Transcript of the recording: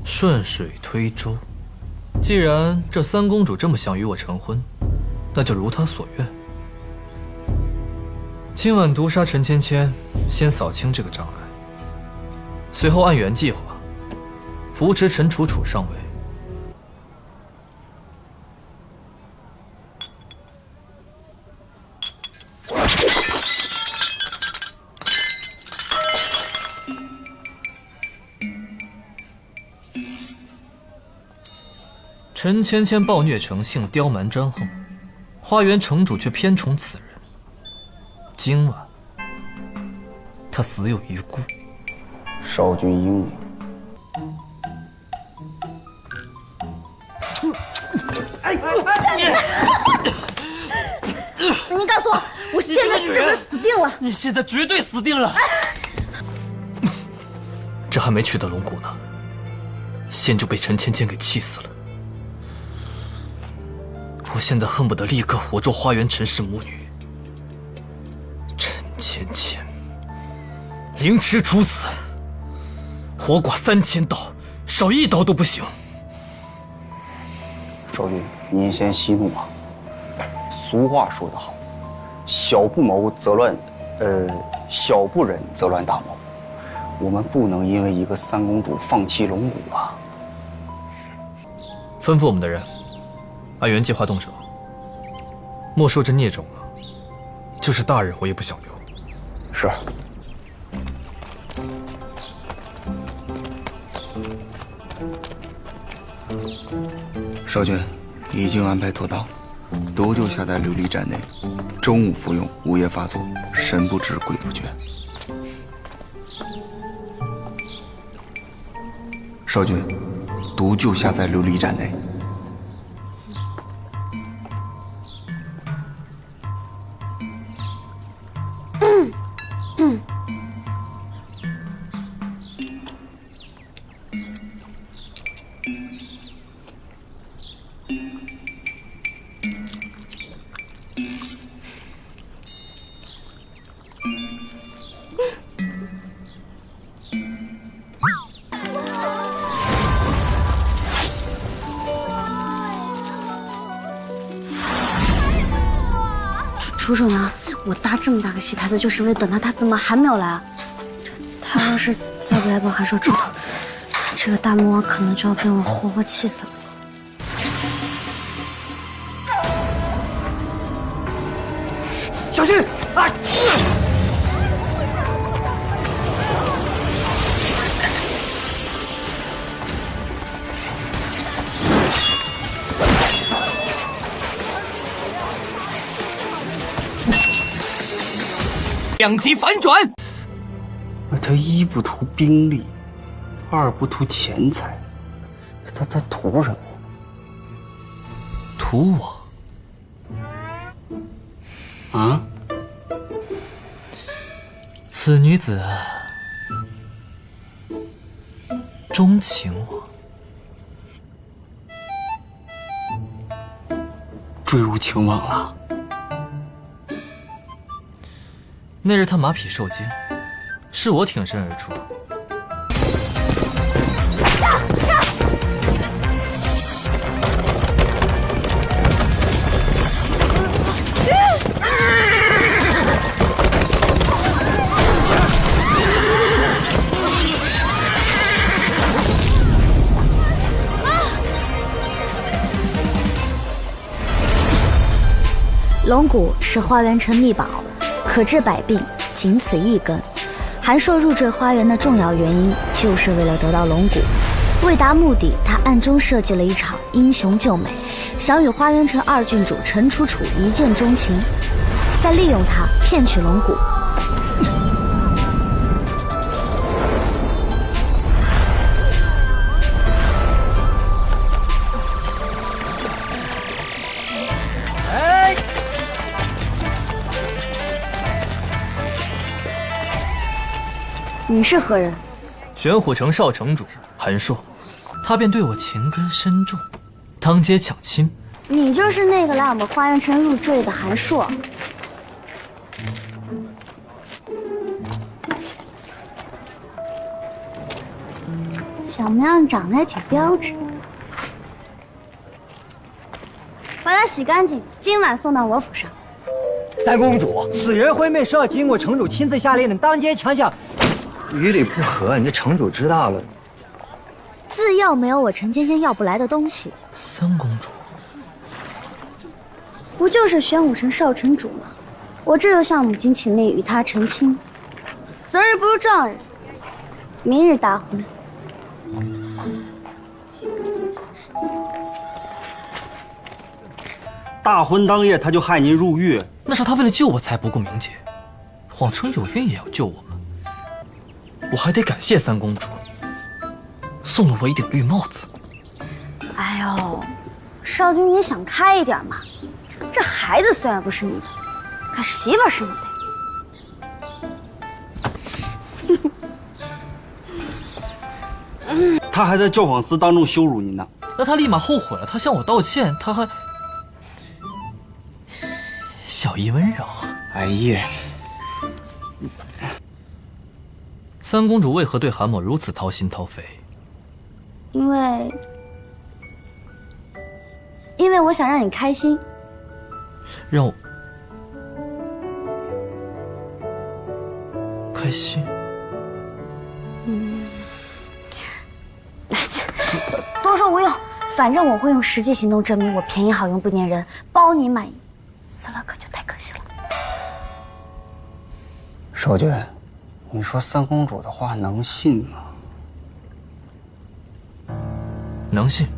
顺水推舟，既然这三公主这么想与我成婚，那就如她所愿。今晚毒杀陈芊芊，先扫清这个障碍，随后按原计划扶持陈楚楚上位。陈芊芊暴虐成性，刁蛮专横，花园城主却偏宠此人。今晚，他死有余辜。少君英明。你告诉我，我现在是不是死定了？你现在绝对死定了！这还没取得龙骨呢，先就被陈芊芊给气死了。我现在恨不得立刻活捉花园陈氏母女，陈芊芊凌迟处死，活剐3000刀，少1刀都不行。少君，您先息怒啊。俗话说得好，小不忍则乱大谋。我们不能因为一个三公主放弃龙骨啊！吩咐我们的人，按原计划动手。莫说这孽种了，就是大人我也不想留。是。少君，已经安排妥当，毒就下在琉璃盏内，中午服用，午夜发作，神不知鬼不觉。少君，毒就下在琉璃盏内。楚楚呢？我搭这么大个戏台子，就是为了等他怎么还没有来啊？他要是再不来帮韩硕出头，这个大魔王可能就要被我活活气死了。小心！啊！两极反转。他一不图兵力，二不图钱财，他图什么？图我？啊？此女子钟情我，坠入情网了。那日他马匹受惊，是我挺身而出。杀！龙骨是花园城秘宝，可治百病，仅此一根。韩硕入赘花园的重要原因，就是为了得到龙骨。为达目的，他暗中设计了一场英雄救美，想与花园城二郡主陈楚楚一见钟情，再利用他骗取龙骨。你是何人？玄虎城少城主韩硕，他便对我情根深重，当街抢亲。你就是那个来我们花园城入赘的韩硕。小模样长得还挺标致。把它洗干净，今晚送到我府上。三公主，此人婚配是要经过城主亲自下令的，当街强抢，与理不合，你这城主知道了。自幼没有我陈芊芊要不来的东西。三公主，不就是玄武城少城主吗？我这就向母亲请令与他成亲。择日不如撞日，明日大婚。大婚当夜他就害您入狱，那是他为了救我才不顾名节，谎称有孕也要救我们。我还得感谢三公主，送了我一顶绿帽子。哎呦，少君你想开一点嘛！这孩子虽然不是你的，可媳妇是你的。他还在教坊司当众羞辱您呢。那他立马后悔了，他向我道歉，他还小意温柔。哎呀，三公主为何对韩某如此掏心掏肺？因为我想让你开心。让我开心。多说无用，反正我会用实际行动证明我便宜好用不粘人，包你满意。死了可就太可惜了。少君，你说三公主的话能信吗？能信。